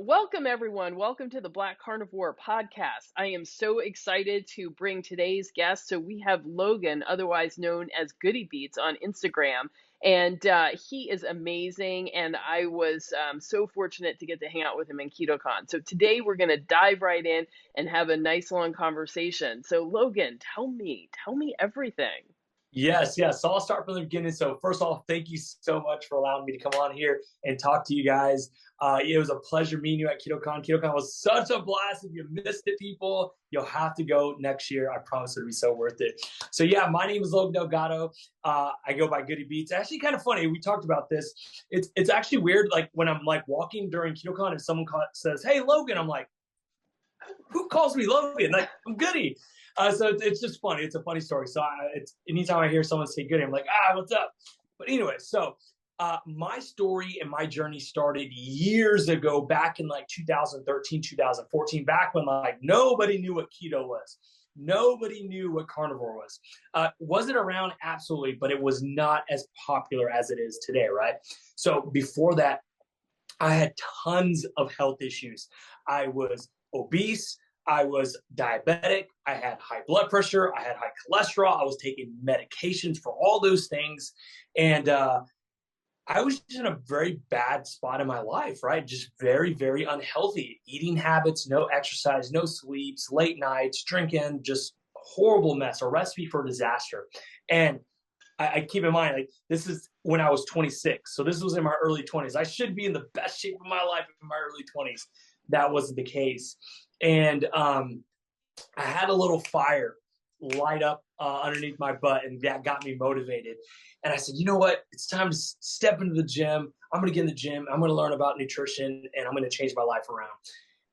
Welcome everyone. Welcome to the Black Carnivore podcast. I am so excited to bring today's guest. So we have Logan, otherwise known as Goody Beats on Instagram. And he is amazing. And I was so fortunate to get to hang out with him in KetoCon. So today we're going to dive right in and have a nice long conversation. So Logan, tell me everything. Yes. So I'll start from the beginning. So first of all, thank you so much for allowing me to come on here and talk to you guys. It was a pleasure meeting you at KetoCon. KetoCon was such a blast. If you missed it, people, you'll have to go next year. I promise it'll be so worth it. So yeah, my name is Logan Delgado. I go by Goody Beats. Actually, kind of funny. We talked about this. It's actually weird. Like when I'm like walking during KetoCon and someone says, "Hey, Logan," I'm like, who calls me Logan? Like, I'm Goody. So it's just funny. It's a funny story. So it's anytime I hear someone say Goody, I'm like, what's up? But anyway, so my story and my journey started years ago, back in like 2013, 2014, back when like nobody knew what keto was. Nobody knew what carnivore was. Was it around? Absolutely, but it was not as popular as it is today, right? So before that, I had tons of health issues. I was obese. I was diabetic. I had high blood pressure. I had high cholesterol. I was taking medications for all those things. And I was just in a very bad spot in my life, right? Just very, very unhealthy. Eating habits, no exercise, no sleeps, late nights, drinking, just horrible mess, a recipe for disaster. And I keep in mind, like, this is when I was 26. So this was in my early 20s. I should be in the best shape of my life in my early 20s. That wasn't the case. And I had a little fire light up underneath my butt, and that got me motivated. And I said, you know what? It's time to step into the gym. I'm going to get in the gym. I'm going to learn about nutrition, and I'm going to change my life around.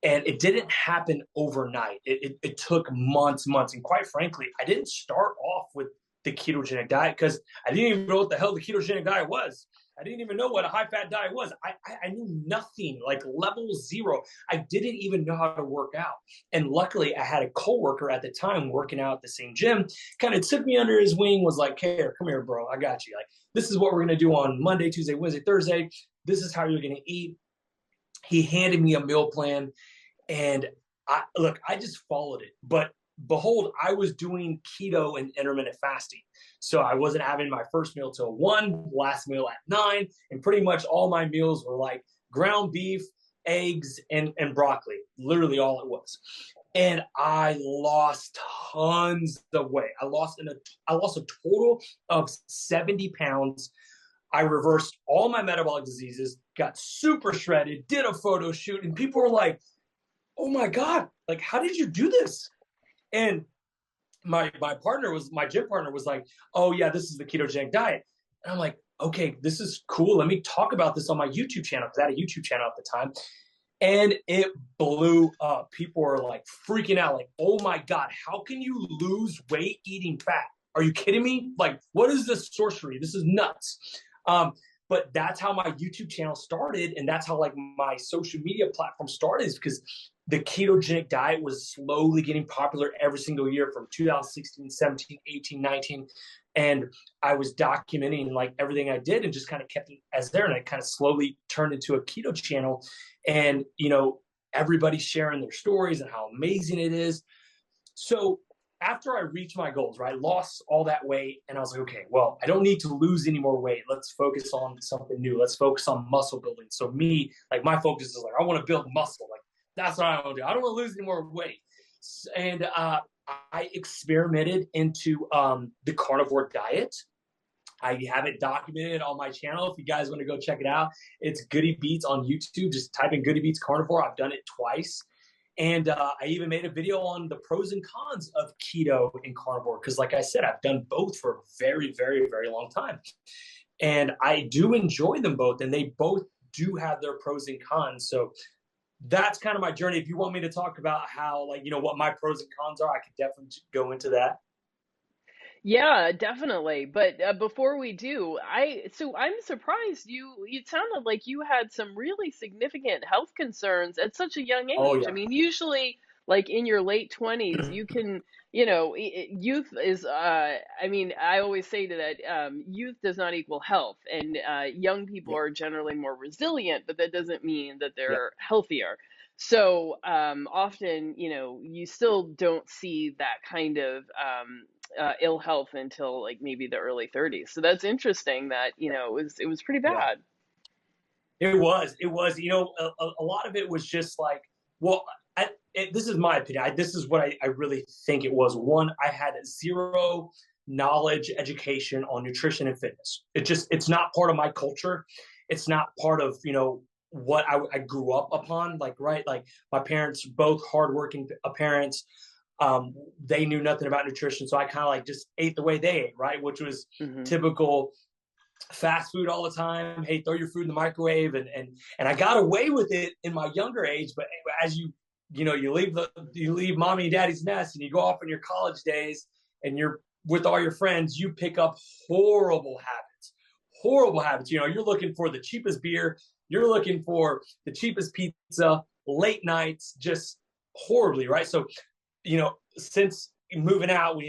And it didn't happen overnight. It took months. And quite frankly, I didn't start off with the ketogenic diet because I didn't even know what the hell the ketogenic diet was. I didn't even know what a high-fat diet was. I knew nothing, like level zero. I didn't even know how to work out. And luckily, I had a coworker at the time working out at the same gym, kind of took me under his wing, was like, hey, come here, bro. I got you. Like, this is what we're going to do on Monday, Tuesday, Wednesday, Thursday. This is how you're going to eat. He handed me a meal plan, and I just followed it. But behold, I was doing keto and intermittent fasting. So I wasn't having my first meal till 1, last meal at 9, and pretty much all my meals were like ground beef, eggs, and broccoli, literally all it was. And I lost tons of weight. I lost a total of 70 pounds. I reversed all my metabolic diseases, got super shredded, did a photo shoot, and people were like, oh my God, like, how did you do this? And my gym partner was like, oh yeah, this is the ketogenic diet. And I'm like, okay, this is cool. Let me talk about this on my YouTube channel, because I had a YouTube channel at the time. And it blew up. People were like freaking out, like, oh my God, how can you lose weight eating fat? Are you kidding me? Like, what is this sorcery? This is nuts. But that's how my YouTube channel started. And that's how like my social media platform started, is because the ketogenic diet was slowly getting popular every single year from 2016, 17, 18, 19. And I was documenting like everything I did and just kind of kept it as there. And it kind of slowly turned into a keto channel. And, you know, everybody's sharing their stories and how amazing it is. So after I reached my goals, right, lost all that weight, and I was like, okay, well, I don't need to lose any more weight. Let's focus on something new. Let's focus on muscle building. So me, like, my focus is like, I want to build muscle. Like, that's what I want to do. I don't want to lose any more weight. And I experimented into the carnivore diet. I have it documented on my channel. If you guys want to go check it out, it's Goody Beats on YouTube. Just type in Goody Beats Carnivore. I've done it twice. And I even made a video on the pros and cons of keto and carnivore, because like I said, I've done both for a very, very, very long time. And I do enjoy them both, and they both do have their pros and cons. So that's kind of my journey. If you want me to talk about how, like, you know, what my pros and cons are, I could definitely go into that. Yeah, definitely. But before we do, I'm surprised you it sounded like you had some really significant health concerns at such a young Oh age. I yeah. mean, usually Like in your late 20s, you can, youth is, I mean, I always say to that, youth does not equal health. And young people Yeah. are generally more resilient, but that doesn't mean that Yeah. they're healthier. So often, you still don't see that kind of ill health until like maybe the early 30s. So that's interesting that, it was pretty Yeah. bad. It was, a lot of it was just like, well, this is my opinion. This is what I really think it was. One, I had zero knowledge, education on nutrition and fitness. It's not part of my culture. It's not part of, what I grew up upon. Like, right. Like my parents, both hardworking parents, they knew nothing about nutrition. So I kind of like just ate the way they ate, right. Which was Hmm. typical fast food all the time. Hey, throw your food in the microwave, and I got away with it in my younger age. But as you leave mommy and daddy's nest and you go off in your college days and you're with all your friends, you pick up horrible habits. Horrible habits. You're looking for the cheapest beer, you're looking for the cheapest pizza, late nights, just horribly, right? So, since moving out,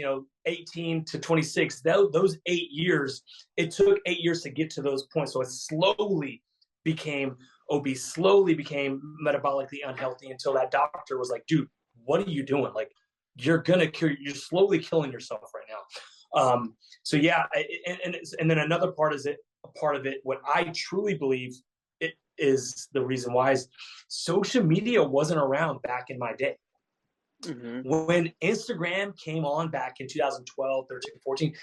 18 to 26, those 8 years, it took 8 years to get to those points. So it slowly became obese, slowly became metabolically unhealthy until that doctor was like, dude, what are you doing? Like, you're slowly killing yourself right now. So yeah, and then another part is a part of it, what I truly believe it is the reason why is social media wasn't around back in my day. Hmm. When Instagram came on back in 2012, 13, 14,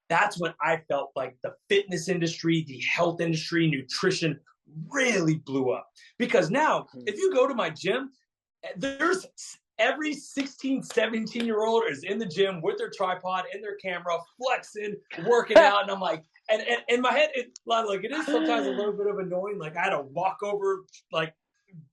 that's when I felt like the fitness industry, the health industry, nutrition really blew up. Because now, if you go to my gym, there's every 16, 17-year-old is in the gym with their tripod and their camera, flexing, working out. And I'm like, and in my head, it is sometimes a little bit of annoying. Like I had to walk over, like,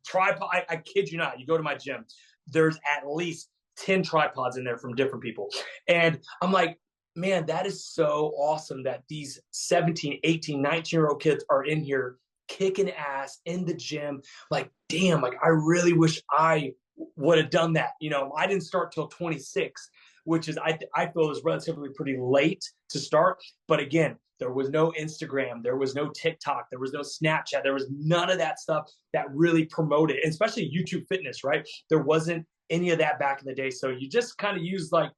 tripod. I kid you not. You go to my gym, there's at least 10 tripods in there from different people. And I'm like, man, that is so awesome that these 17, 18, 19-year-old kids are in here kicking ass in the gym. Like, damn, like I really wish I would have done that. I didn't start till 26, which is, I feel is relatively pretty late to start. But again, there was no Instagram, there was no TikTok, there was no Snapchat, there was none of that stuff that really promoted, especially YouTube fitness, right? There wasn't any of that back in the day. So you just kind of used, like,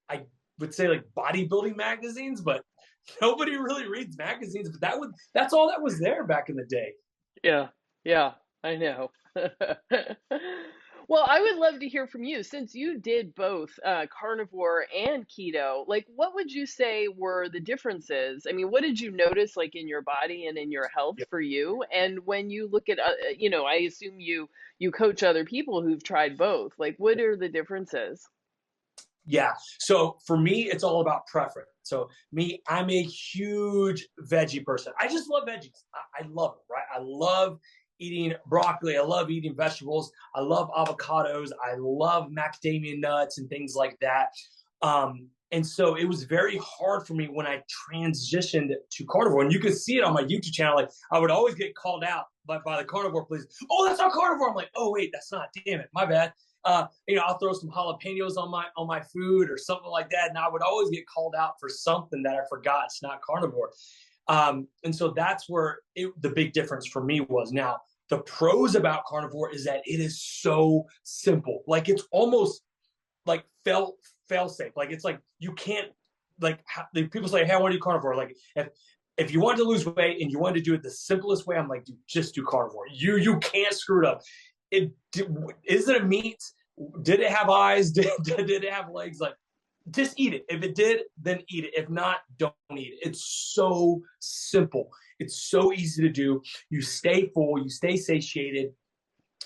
I would say, like, bodybuilding magazines, but nobody really reads magazines. But that's all that was there back in the day. Yeah, yeah, I know. Well, I would love to hear from you since you did both carnivore and keto. Like, what would you say were the differences? I mean, what did you notice, like, in your body and in your health Yeah. for you? And when you look at, I assume you coach other people who've tried both. Like, what are the differences? Yeah. So for me, it's all about preference. So me, I'm a huge veggie person. I just love veggies. I love it, right? I love eating broccoli. I love eating vegetables. I love avocados. I love macadamia nuts and things like that. And so it was very hard for me when I transitioned to carnivore. And you can see it on my YouTube channel. Like, I would always get called out by the carnivore police. Oh, that's not carnivore. I'm like, oh wait, that's not. Damn it, my bad. I'll throw some jalapenos on my food or something like that, and I would always get called out for something that I forgot it's not carnivore. And so that's where the big difference for me was. Now, the pros about carnivore is that it is so simple. Like, it's almost like fail safe. Like, it's like you can't, like, people say, hey, I want to do carnivore. Like, if you want to lose weight and you want to do it the simplest way, I'm like, dude, just do carnivore. You can't screw it up. Is it a meat? Did it have eyes? Did it have legs? Like, just eat it. If it did, then eat it. If not, don't eat it. It's so simple. It's so easy to do. You stay full. You stay satiated.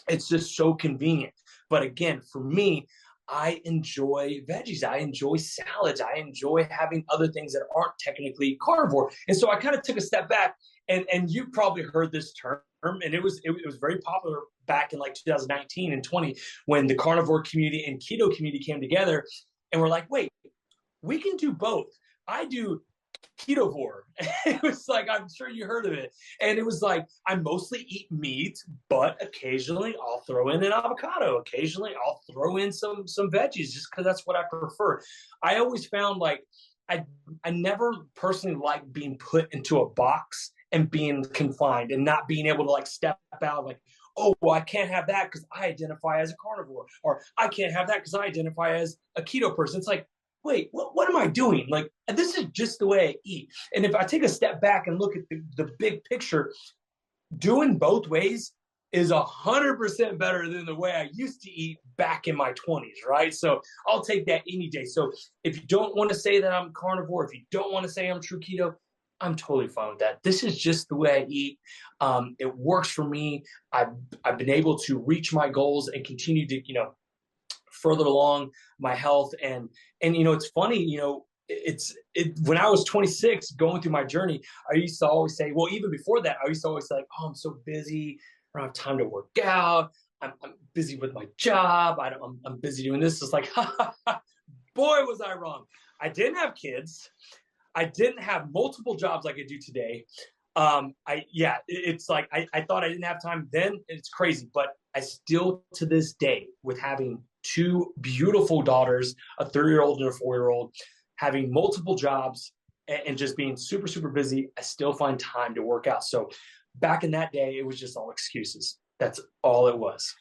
It's just so convenient. But again, for me, I enjoy veggies. I enjoy salads. I enjoy having other things that aren't technically carnivore. And so I kind of took a step back, and you probably heard this term, and it was very popular back in like 2019 and 20 when the carnivore community and keto community came together, and we're like, wait, we can do both. I do Ketovore. It was like, I'm sure you heard of it. And it was like, I mostly eat meat, but occasionally I'll throw in an avocado. Occasionally I'll throw in some veggies just because that's what I prefer. I always found like, I never personally liked being put into a box and being confined and not being able to like step out like, oh, well, I can't have that because I identify as a carnivore, or I can't have that because I identify as a keto person. It's like, wait, what am I doing? Like, this is just the way I eat. And if I take a step back and look at the big picture, doing both ways is 100% better than the way I used to eat back in my 20s, right? So I'll take that any day. So if you don't want to say that I'm carnivore, if you don't want to say I'm true keto, I'm totally fine with that. This is just the way I eat. It works for me. I've been able to reach my goals and continue to, further along my health. And it's funny, when I was 26 going through my journey, I used to always say, well, even before that, I used to always say like, oh, I'm so busy. I don't have time to work out. I'm busy with my job. I'm busy doing this. It's like, boy, was I wrong. I didn't have kids. I didn't have multiple jobs like I do today. It's like, I thought I didn't have time then. It's crazy, but I still to this day, with having two beautiful daughters, a 3-year-old and a 4-year-old, having multiple jobs and just being super, super busy, I still find time to work out. So back in that day, it was just all excuses. That's all it was.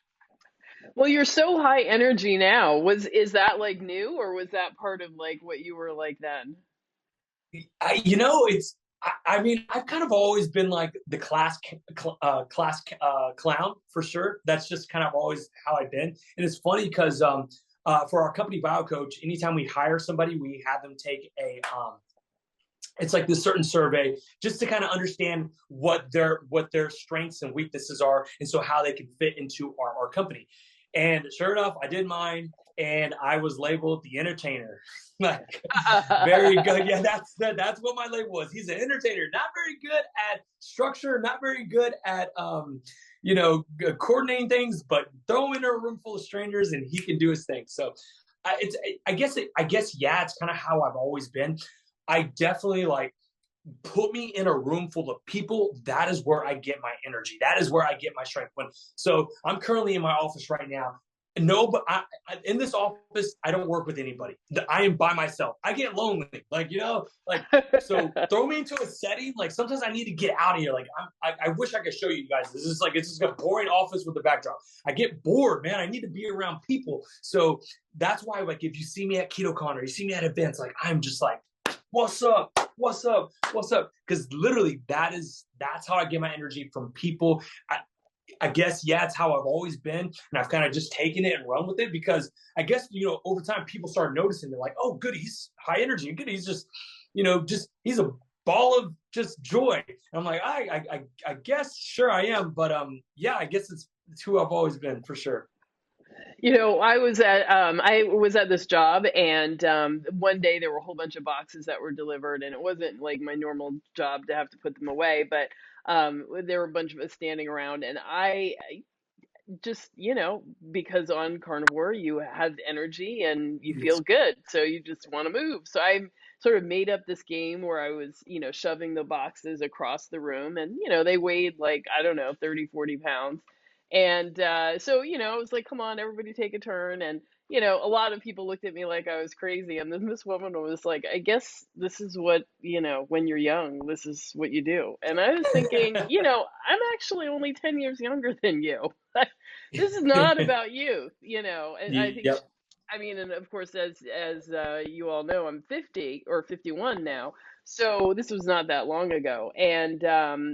Well, you're so high energy now. Is that like new, or was that part of like what you were like then? I mean, I've kind of always been like the class clown for sure. That's just kind of always how I've been. And it's funny because for our company BioCoach, anytime we hire somebody, we have them take it's like this certain survey just to kind of understand what their strengths and weaknesses are, and so how they can fit into our company. And sure enough, I did mine, and I was labeled the entertainer. Like, very good. Yeah, that's what my label was. He's an entertainer, not very good at structure, not very good at coordinating things, but throw him in a room full of strangers and he can do his thing. So I guess yeah, it's kind of how I've always been. I definitely like, put me in a room full of people. That is where I get my energy. That is where I get my strength. So I'm currently in my office right now. No, but in this office, I don't work with anybody. I am by myself. I get lonely, so throw me into a setting. Like, sometimes I need to get out of here. Like, I wish I could show you guys. This is a boring office with a backdrop. I get bored, man. I need to be around people. So that's why, like, if you see me at KetoCon or you see me at events, like, I'm just like, what's up? What's up? What's up? Because literally that's how I get my energy from people. I guess, yeah, it's how I've always been. And I've kind of just taken it and run with it because I guess, over time people start noticing. They're like, oh, good, he's high energy. Good, he's just, he's a ball of just joy. And I'm like, I guess, sure I am. But yeah, I guess it's who I've always been for sure. I was at this job, and one day there were a whole bunch of boxes that were delivered, and it wasn't like my normal job to have to put them away, but there were a bunch of us standing around, and I just, because on carnivore you have energy and you feel good, so you just want to move. So I sort of made up this game where I was, shoving the boxes across the room, and they weighed like, I don't know, 30, 40 pounds. And so, it was like, come on, everybody take a turn. And, a lot of people looked at me like I was crazy. And then this woman was like, I guess this is what, when you're young, this is what you do. And I was thinking, I'm actually only 10 years younger than you. This is not about youth, and I think, Yep. I mean, and of course, as you all know, I'm 50 or 51 now. So this was not that long ago. And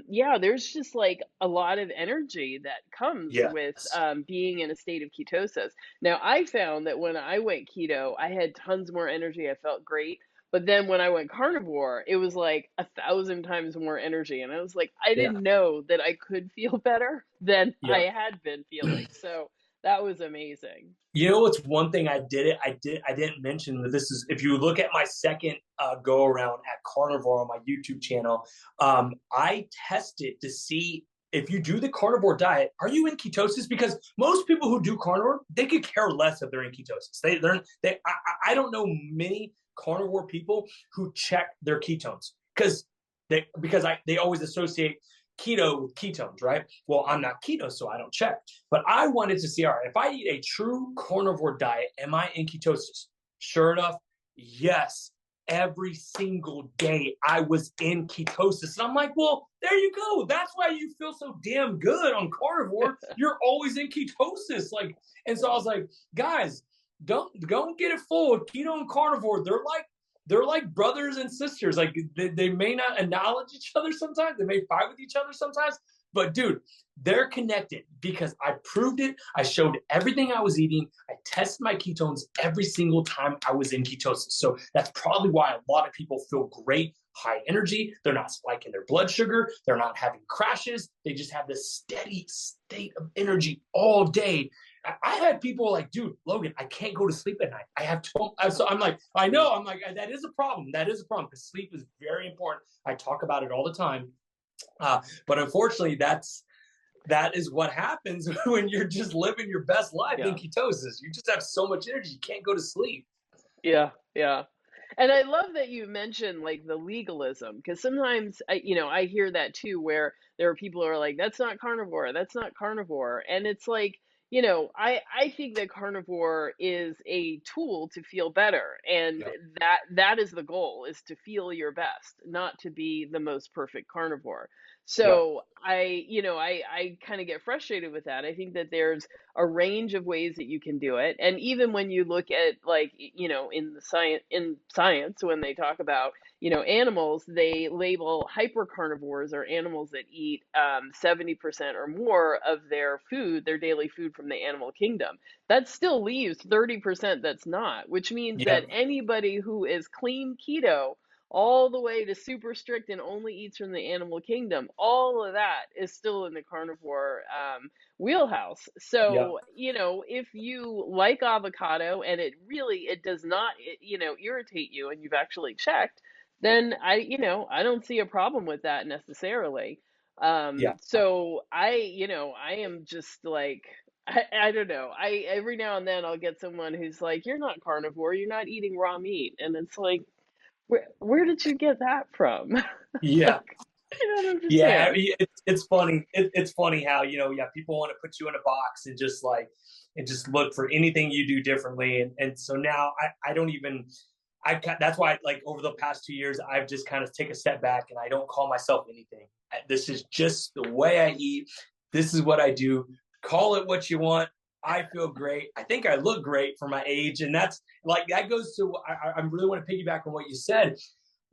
yeah, there's just like a lot of energy that comes with Yes. being in a state of ketosis. Now, I found that when I went keto, I had tons more energy. I felt great. But then when I went carnivore, it was like 1,000 times more energy. And I was like, I Yeah. didn't know that I could feel better than I Yep. had been feeling. So that was amazing. What's one thing I didn't mention that this is, if you look at my second go around at Carnivore on my YouTube channel, I tested to see if you do the carnivore diet, are you in ketosis? Because most people who do carnivore, they could care less if they're in ketosis. I don't know many carnivore people who check their ketones they always associate keto with ketones, right? Well, I'm not keto, so I don't check. But I wanted to see, all right, if I eat a true carnivore diet, am I in ketosis? Sure enough, yes. Every single day I was in ketosis. And I'm like, well, there you go. That's why you feel so damn good on carnivore. You're always in ketosis. Like, and so I was like, guys, don't get it full of keto and carnivore. They're like brothers and sisters. Like they may not acknowledge each other sometimes. They may fight with each other sometimes. But dude, they're connected because I proved it. I showed everything I was eating. I tested my ketones every single time I was in ketosis. So that's probably why a lot of people feel great, high energy. They're not spiking their blood sugar. They're not having crashes. They just have this steady state of energy all day. I had people like, dude, Logan, I can't go to sleep at night. I have 12. So I'm like, I know. I'm like, that is a problem. That is a problem because sleep is very important. I talk about it all the time. But unfortunately, that is what happens when you're just living your best life in ketosis. You just have so much energy, you can't go to sleep. Yeah, yeah. And I love that you mentioned like the legalism, because sometimes I hear that too, where there are people who are like, that's not carnivore, that's not carnivore. And it's like, I think that carnivore is a tool to feel better. And Yeah. that is the goal, is to feel your best, not to be the most perfect carnivore. Yeah. So I kind of get frustrated with that. I think that there's a range of ways that you can do it. And even when you look at like, in science, when they talk about, animals, they label hypercarnivores or animals that eat 70% or more of their food, their daily food from the animal kingdom. That still leaves 30% that's not, which means Yeah. that anybody who is clean keto all the way to super strict and only eats from the animal kingdom, all of that is still in the carnivore wheelhouse. Yeah. So, if you like avocado and it does not, irritate you, and you've actually checked, then I don't see a problem with that necessarily. Yeah. So I am just like, I don't know. Every now and then I'll get someone who's like, you're not carnivore, you're not eating raw meat. And it's like, where did you get that from? Yeah. Like, I don't Yeah. I understand. mean, it's funny. It's funny how, people want to put you in a box and just look for anything you do differently. And so now I don't even, that's why, like, over the past 2 years, I've just kind of take a step back and I don't call myself anything. This is just the way I eat. This is what I do. Call it what you want. I feel great. I think I look great for my age. And that's like, that goes to, I really want to piggyback on what you said.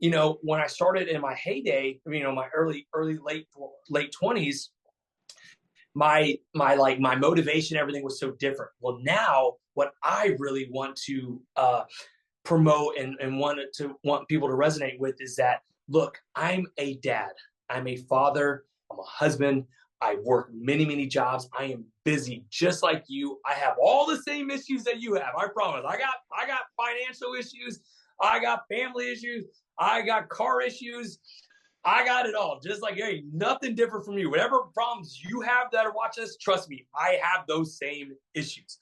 When I started in my heyday, my early, late 20s, my motivation, everything was so different. Well, now what I really want to promote and want people to resonate with is that, look, I'm a dad, I'm a father, I'm a husband, I work many, many jobs. I am busy just like you. I have all the same issues that you have. I promise. I got financial issues. I got family issues. I got car issues. I got it all. Just like, hey, nothing different from you. Whatever problems you have that are watching this, trust me, I have those same issues.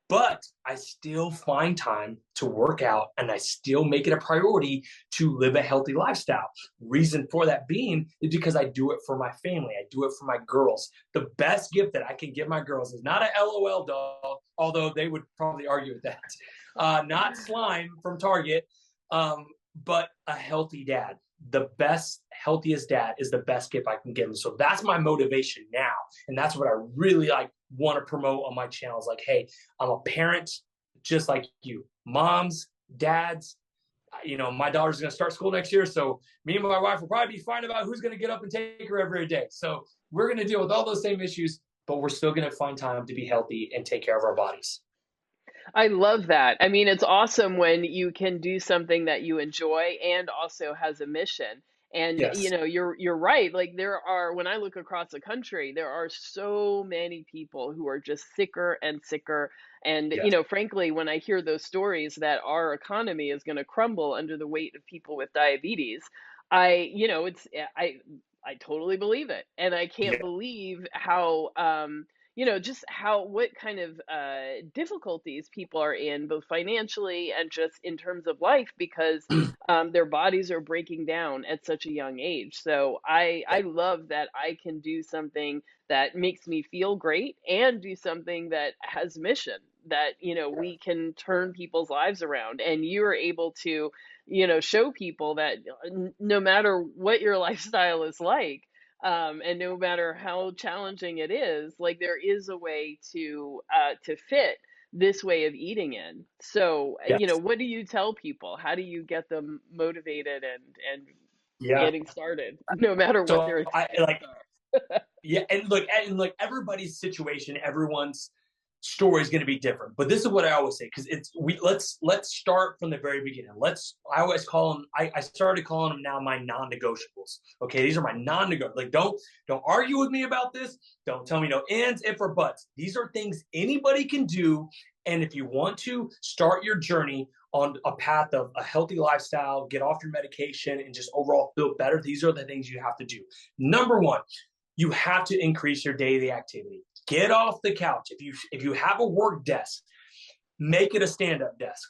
But I still find time to work out and I still make it a priority to live a healthy lifestyle. Reason for that being is because I do it for my family. I do it for my girls. The best gift that I can give my girls is not an LOL doll, although they would probably argue with that. Not slime from Target, but a healthy dad. The best, healthiest dad is the best gift I can give them. So that's my motivation now. And that's what I really want to promote on my channel is like, hey, I'm a parent just like you. Moms, dads, my daughter's going to start school next year. So me and my wife will probably be fighting about who's going to get up and take her every day. So we're going to deal with all those same issues, but we're still going to find time to be healthy and take care of our bodies. I love that. I mean, it's awesome when you can do something that you enjoy and also has a mission. And Yes. you're right. Like when I look across the country, there are so many people who are just sicker and sicker. And Yes. frankly, when I hear those stories that our economy is going to crumble under the weight of people with diabetes, I, you know, it's I totally believe it. And I can't Yeah. believe how, just what kind of difficulties people are in, both financially and just in terms of life, because their bodies are breaking down at such a young age. So I love that I can do something that makes me feel great and do something that has mission, that, we can turn people's lives around. And you are able to, show people that no matter what your lifestyle is like, and no matter how challenging it is, like there is a way to fit this way of eating in. So, Yes. what do you tell people? How do you get them motivated and Yeah. getting started, no matter what their So I experiences like, are? yeah, and look, everybody's situation, everyone's story is going to be different. But this is what I always say, because let's start from the very beginning. I always call them. I started calling them now my non-negotiables. Okay, these are my non-negotiables. Like, don't argue with me about this. Don't tell me no ands, if, or buts. These are things anybody can do. And if you want to start your journey on a path of a healthy lifestyle, get off your medication, and just overall feel better, these are the things you have to do. Number one, you have to increase your daily activity. Get off the couch. If you have a work desk, make it a stand-up desk.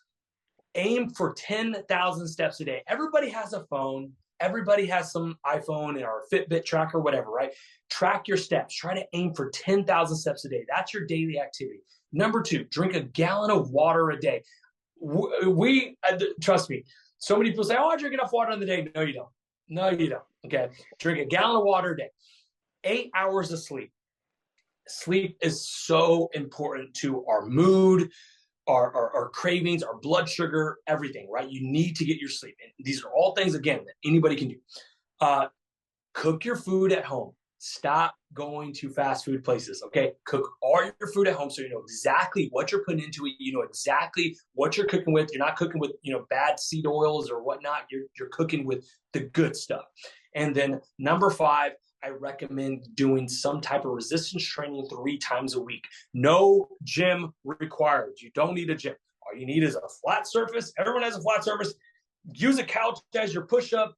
Aim for 10,000 steps a day. Everybody has a phone. Everybody has some iPhone or Fitbit tracker, whatever, right? Track your steps. Try to aim for 10,000 steps a day. That's your daily activity. Number two, drink a gallon of water a day. Trust me, so many people say, oh, I drink enough water in the day. No, you don't. No, you don't. Okay. Drink a gallon of water a day. 8 hours of sleep. Sleep is so important to our mood, our cravings, our blood sugar, everything, right? You need to get your sleep. And these are all things, again, that anybody can do. Cook your food at home. Stop going to fast food places, okay? Cook all your food at home so you know exactly what you're putting into it. You know exactly what you're cooking with. You're not cooking with, bad seed oils or whatnot. You're cooking with the good stuff. And then number five, I recommend doing some type of resistance training 3 times a week. No gym required. You don't need a gym. All you need is a flat surface. Everyone has a flat surface. Use a couch as your push-up,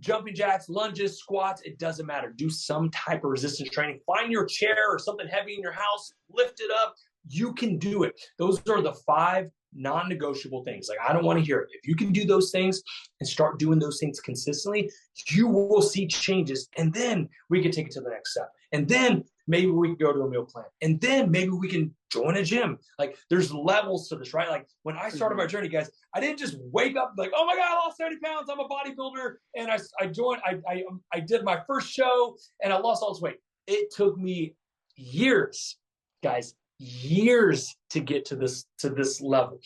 jumping jacks, lunges, squats. It doesn't matter. Do some type of resistance training. Find your chair or something heavy in your house. Lift it up. You can do it. Those are the 5 non-negotiable things. Like, I don't want to hear it. If you can do those things and start doing those things consistently, you will see changes. And then we can take it to the next step. And then maybe we can go to a meal plan. And then maybe we can join a gym. Like, there's levels to this, right? Like, when I started my journey, guys, I didn't just wake up like, oh my God, I lost 70 pounds. I'm a bodybuilder. And I did my first show and I lost all this weight. It took me years, guys, years to get to this level.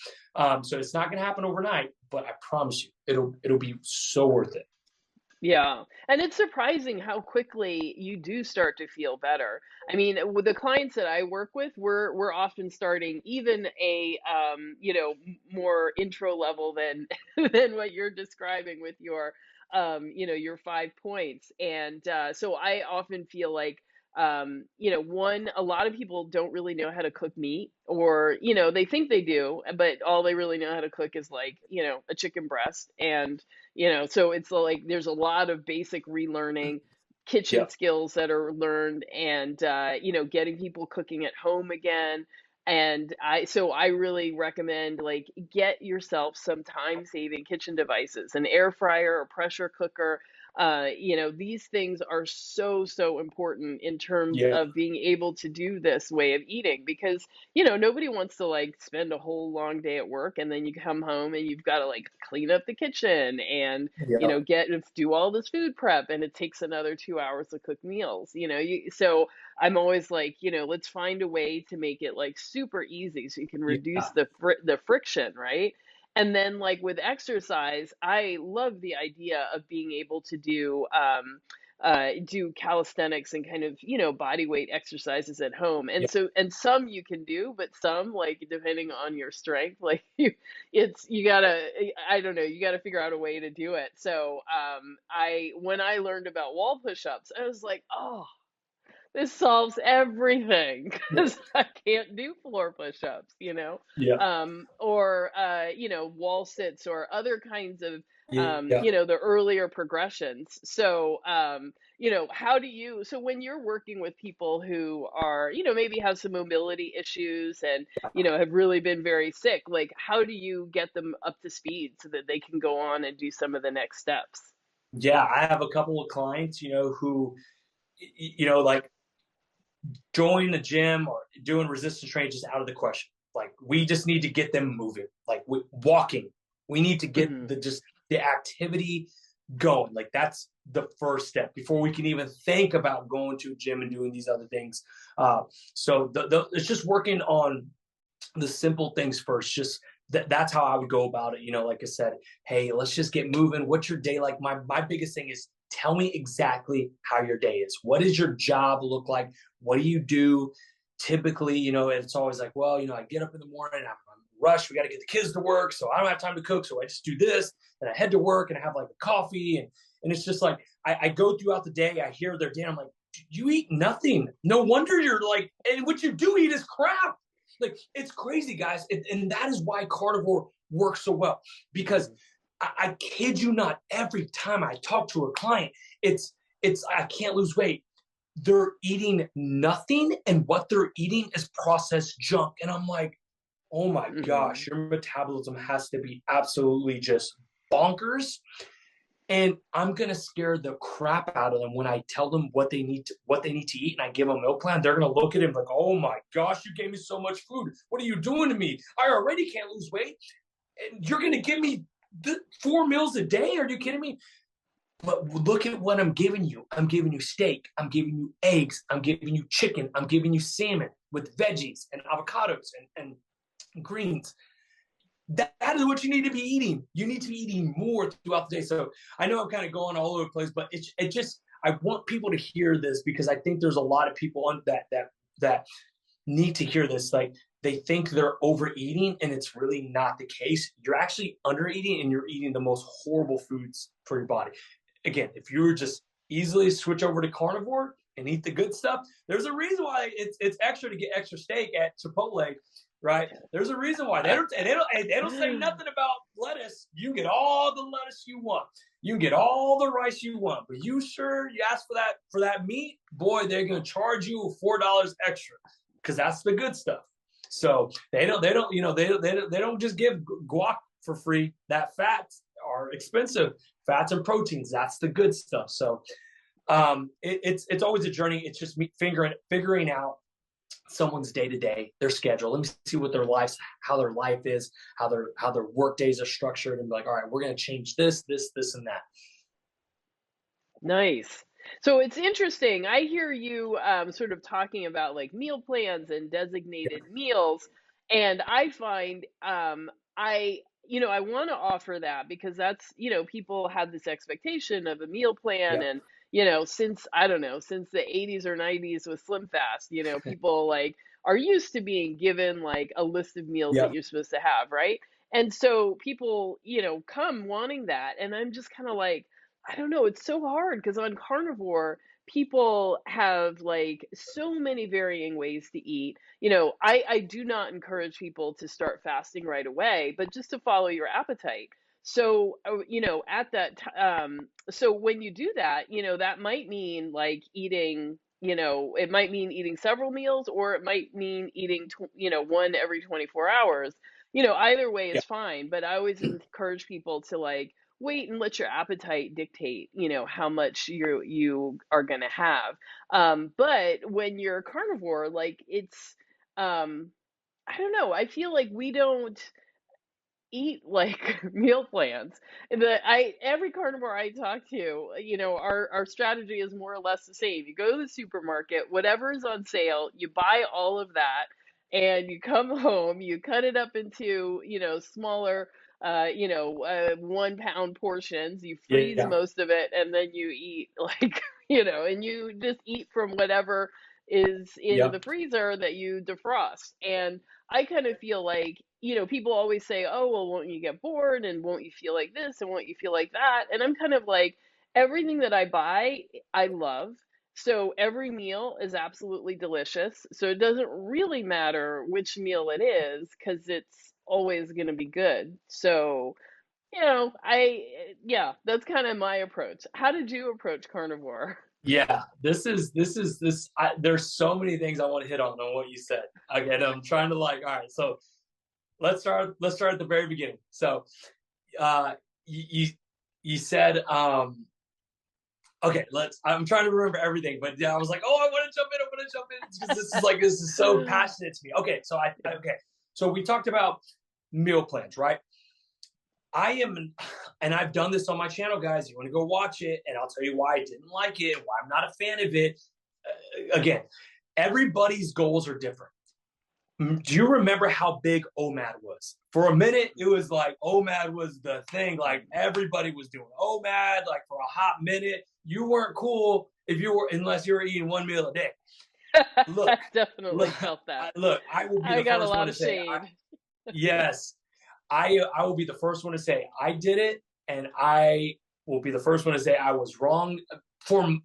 So it's not going to happen overnight, but I promise you, it'll be so worth it. Yeah. And it's surprising how quickly you do start to feel better. I mean, with the clients that I work with, we're often starting even a more intro level than than what you're describing with your your 5 points. And so I often feel like one, a lot of people don't really know how to cook meat, or, they think they do, but all they really know how to cook is like, a chicken breast. And, so it's like there's a lot of basic relearning, kitchen Yeah. skills that are learned, and, getting people cooking at home again. And I really recommend, like, get yourself some time saving kitchen devices, an air fryer, a pressure cooker. These things are so, so important in terms Yeah. of being able to do this way of eating, because, nobody wants to like spend a whole long day at work and then you come home and you've got to like clean up the kitchen and, Yeah. do all this food prep, and it takes another 2 hours to cook meals, so I'm always like, let's find a way to make it like super easy so you can reduce Yeah. the friction, right? And then, like with exercise, I love the idea of being able to do calisthenics and kind of, body weight exercises at home. And Yeah. so, and some you can do, but some, like, depending on your strength, like you gotta, I don't know, you gotta figure out a way to do it. So, when I learned about wall push-ups, I was like, oh, this solves everything, Yeah. because I can't do floor push-ups, Yeah. or wall sits or other kinds of Yeah. the earlier progressions. So how do you, so when you're working with people who are, maybe have some mobility issues and, have really been very sick, like how do you get them up to speed so that they can go on and do some of the next steps? Yeah, I have a couple of clients, who, like join the gym or doing resistance training just out of the question. Like we just need to get them moving, like walking. We need to get Hmm. the activity going. Like that's the first step before we can even think about going to a gym and doing these other things. So it's just working on the simple things first. Just that's how I would go about it. Like I said, hey, let's just get moving. What's your day like? My biggest thing is tell me exactly how your day is. What does your job look like? What do you do? Typically, it's always like, well, I get up in the morning, I'm rushed. We got to get the kids to work, so I don't have time to cook. So I just do this, and I head to work, and I have like a coffee, and it's just like I go throughout the day. I hear their day. I'm like, you eat nothing. No wonder you're like, and what you do eat is crap. Like it's crazy, guys, and that is why carnivore works so well. Because I kid you not, every time I talk to a client, it's I can't lose weight. They're eating nothing, and what they're eating is processed junk. And I'm like, oh my Hmm. gosh, your metabolism has to be absolutely just bonkers. And I'm gonna scare the crap out of them when I tell them what they need to eat, and I give them a meal plan. They're gonna look at him like, "Oh my gosh, you gave me so much food. What are you doing to me? I already can't lose weight, and you're gonna give me 4 meals a day? Are you kidding me?" But look at what I'm giving you. I'm giving you steak. I'm giving you eggs. I'm giving you chicken. I'm giving you salmon with veggies and avocados and greens. That is what you need to be eating. You need to be eating more throughout the day. So I know I'm kind of going all over the place, but it just I want people to hear this because I think there's a lot of people on that need to hear this. Like they think they're overeating, and it's really not the case. You're actually undereating, and you're eating the most horrible foods for your body. Again, if you were just easily switch over to carnivore and eat the good stuff, there's a reason why it's extra to get extra steak at Chipotle, right? There's a reason why they don't say nothing about lettuce. You get all the lettuce you want. You can get all the rice you want, but you ask for that meat, boy, they're gonna charge you $4 extra because that's the good stuff. So they don't just give guac for free. That fats are expensive. Fats and proteins, that's the good stuff. So it's always a journey. It's just me figuring out someone's day to day, their schedule. Let me see what how their life is, how their work days are structured, and be like, all right, we're going to change this, and that. Nice. So it's interesting. I hear you sort of talking about like meal plans and designated meals, and I find I want to offer that because that's, people have this expectation of a meal plan Yeah, and, since I don't know, since the 80s or 90s with Slim Fast, people like are used to being given like a list of meals that yeah, you're supposed to have, right? And so people, come wanting that, and I'm just kind of like I don't know, it's so hard because on carnivore, people have like so many varying ways to eat. I do not encourage people to start fasting right away, but just to follow your appetite. So, at so when you do that, that might mean like eating, it might mean eating several meals, or it might mean eating, one every 24 hours. Either way yeah, is fine, but I always encourage people to like, wait and let your appetite dictate, how much you are going to have. But when you're carnivore, like um, I don't know. I feel like we don't eat like meal plans. Every carnivore I talk to, our strategy is more or less the same. You go to the supermarket, whatever is on sale, you buy all of that, and you come home, you cut it up into, smaller 1 pound portions, you freeze yeah, most of it, and then you eat like, and you just eat from whatever is in yeah, the freezer that you defrost. And I kind of feel like, people always say, oh, well, won't you get bored? And won't you feel like this? And won't you feel like that? And I'm kind of like, everything that I buy, I love. So every meal is absolutely delicious. So it doesn't really matter which meal it is because it's always going to be good. So, yeah, that's kind of my approach. How did you approach carnivore? Yeah, there's so many things I want to hit on what you said. Again, I'm trying to like, all right, so let's start at the very beginning. So, uh, you you said, okay, I'm trying to remember everything, but yeah, I was like, oh, I want to jump in because this is so passionate to me. Okay, so okay, so we talked about meal plans, right? I am, and I've done this on my channel, guys. You want to go watch it, and I'll tell you why I didn't like it, why I'm not a fan of it. Again, everybody's goals are different. Do you remember how big OMAD was? For a minute, it was like OMAD was the thing. Like everybody was doing OMAD. Like for a hot minute, you weren't cool unless you were eating one meal a day. Look, I definitely felt that. look. I will be I the got a first lot one to of say, shade. yes. I will be the first one to say I did it, and I will be the first one to say I was wrong on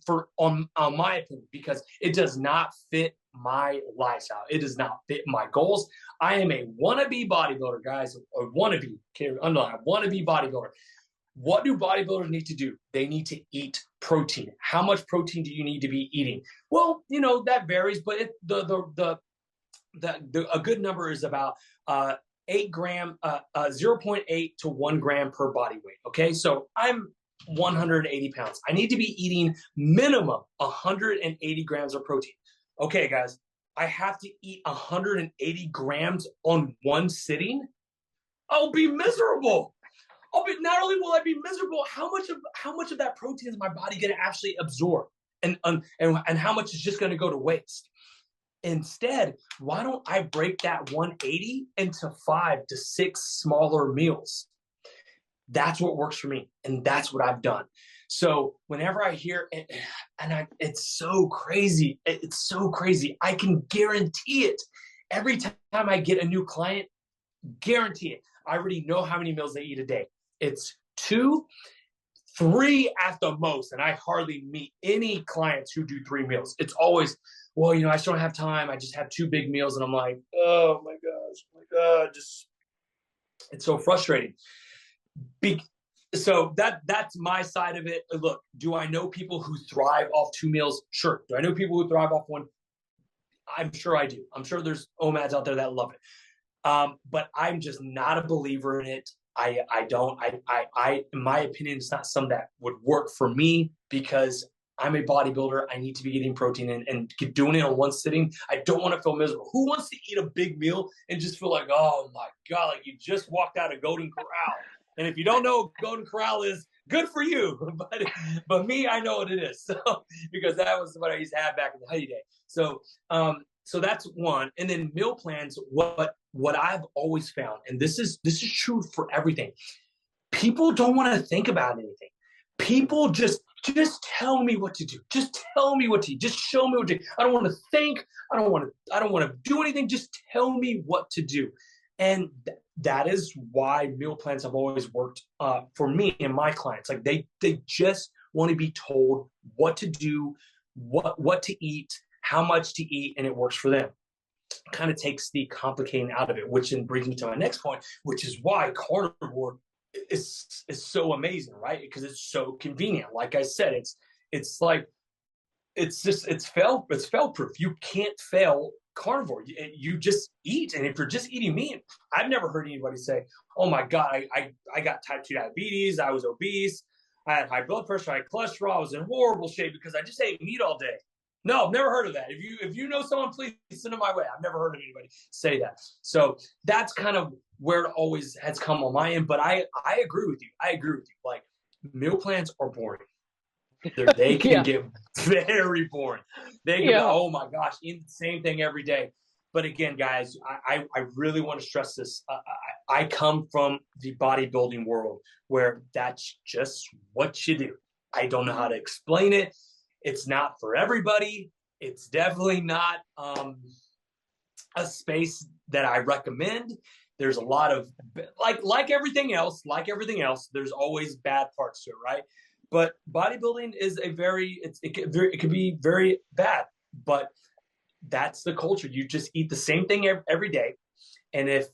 my opinion, because it does not fit my lifestyle. It does not fit my goals. I am a wannabe bodybuilder, guys. A wannabe, wannabe bodybuilder. What do bodybuilders need to do? They need to eat protein. How much protein do you need to be eating? Well, that varies, but a good number is about 0.8 to 1 gram per body weight. Okay, so I'm 180 pounds. I need to be eating minimum 180 grams of protein. Okay, guys, I have to eat 180 grams on one sitting. I'll be miserable. Not only will I be miserable, how much of that protein is my body going to actually absorb, and how much is just going to go to waste? Instead, why don't I break that 180 into 5 to 6 smaller meals? That's what works for me, and that's what I've done. So whenever I hear it, it's so crazy. It's so crazy. I can guarantee it. Every time I get a new client, guarantee it. I already know how many meals they eat a day. It's 2, 3 at the most, and I hardly meet any clients who do 3 meals. It's always, well, I just don't have time. I just have 2 big meals, and I'm like, oh my gosh, oh my God, it's so frustrating. So that's my side of it. Look, do I know people who thrive off 2 meals? Sure. Do I know people who thrive off 1? I'm sure I do. I'm sure there's OMADs out there that love it. But I'm just not a believer in it. In my opinion, it's not something that would work for me, because I'm a bodybuilder. I need to be getting protein and doing it on one sitting. I don't want to feel miserable. Who wants to eat a big meal and just feel like, oh my God, like you just walked out of Golden Corral? And if you don't know what Golden Corral is, good for you. But me, I know what it is. So, because that was what I used to have back in the heyday. So, so that's one. And then meal plans, what I've always found, and this is true for everything, people don't want to think about anything. People just tell me what to do. Just tell me what to eat. Just show me what to do. I don't want to think. I don't want to do anything. Just tell me what to do. And that is why meal plans have always worked for me and my clients. Like they just want to be told what to do, what to eat, how much to eat, and it works for them. Kind of takes the complicating out of it, which then brings me to my next point, which is why carnivore is so amazing, right? Because it's so convenient. Like I said, it's fail proof. You can't fail carnivore. You just eat, and if you're just eating meat, I've never heard anybody say, "Oh my God, I got type 2 diabetes. I was obese. I had high blood pressure. I had cholesterol. I was in horrible shape because I just ate meat all day." No, I've never heard of that. If you know someone, please send them my way. I've never heard of anybody say that. So that's kind of where it always has come on my end. But I agree with you. Like, meal plans are boring. They can get very boring. They can be, oh my gosh, eat the same thing every day. But again, guys, I really want to stress this. I come from the bodybuilding world where that's just what you do. I don't know how to explain it. It's not for everybody. It's definitely not a space that I recommend. There's a lot of, like everything else, there's always bad parts to it, right? But bodybuilding is it could be very bad, but that's the culture. You just eat the same thing every day. And if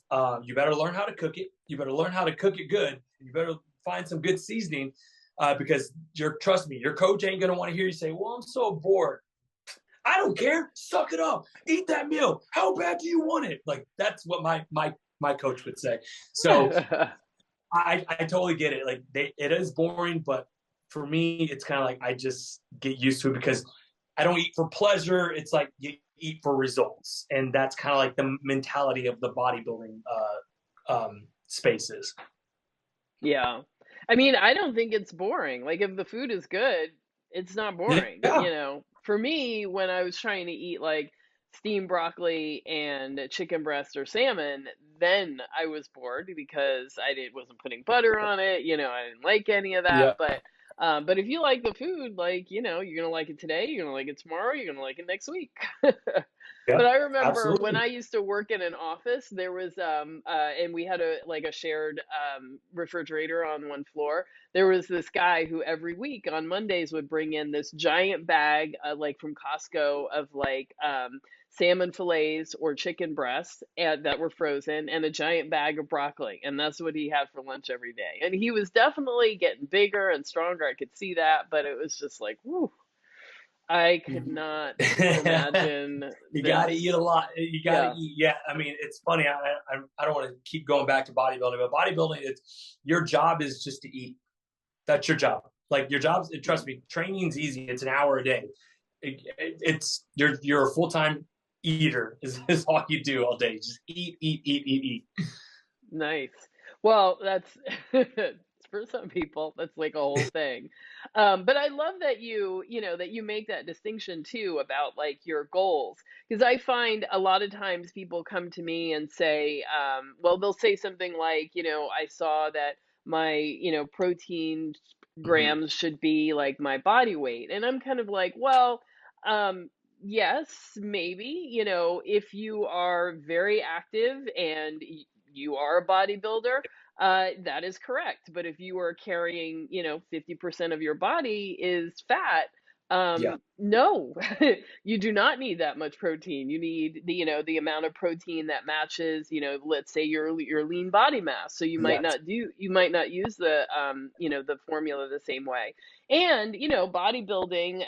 you better learn how to cook it, you better learn how to cook it good. You better find some good seasoning. because trust me, your coach ain't going to want to hear you say, well, I'm so bored. I don't care. Suck it up. Eat that meal. How bad do you want it? Like, that's what my coach would say. So I totally get it. Like, it is boring, but for me, it's kind of like I just get used to it because I don't eat for pleasure. It's like you eat for results, and that's kind of like the mentality of the bodybuilding spaces. Yeah. I mean, I don't think it's boring. Like, if the food is good, it's not boring. Yeah. For me, when I was trying to eat like steamed broccoli and chicken breast or salmon, then I was bored because wasn't putting butter on it. I didn't like any of that. Yeah. But if you like the food, like, you're gonna like it today, you're gonna like it tomorrow, you're gonna like it next week. Yeah. But I remember when Absolutely. I used to work in an office, there was and we had a shared refrigerator on one floor. There was this guy who every week on Mondays would bring in this giant bag like from Costco of like salmon fillets or chicken breasts that were frozen, and a giant bag of broccoli, and that's what he had for lunch every day. And he was definitely getting bigger and stronger. I could see that, but it was just like, whew, I could not imagine You this. got to eat a lot. You got to Yeah. eat. Yeah. I mean, it's funny. I don't want to keep going back to bodybuilding, but bodybuilding, your job is just to eat. That's your job. Like, your job, trust me, training's easy. It's an hour a day. You're a full-time eater is all you do all day. Just eat, eat, eat, eat, eat. Nice. Well, that's for some people, that's like a whole thing. But I love that that you make that distinction too about like your goals. Because I find a lot of times people come to me and say, well, they'll say something like, I saw that my, protein Mhm. grams should be like my body weight. And I'm kind of like, well, yes, maybe, if you are very active and you are a bodybuilder, that is correct. But if you are carrying, 50% of your body is fat, Yeah. no, you do not need that much protein. You need the amount of protein that matches, let's say your lean body mass. So Yes. you might not use the formula the same way. And, bodybuilding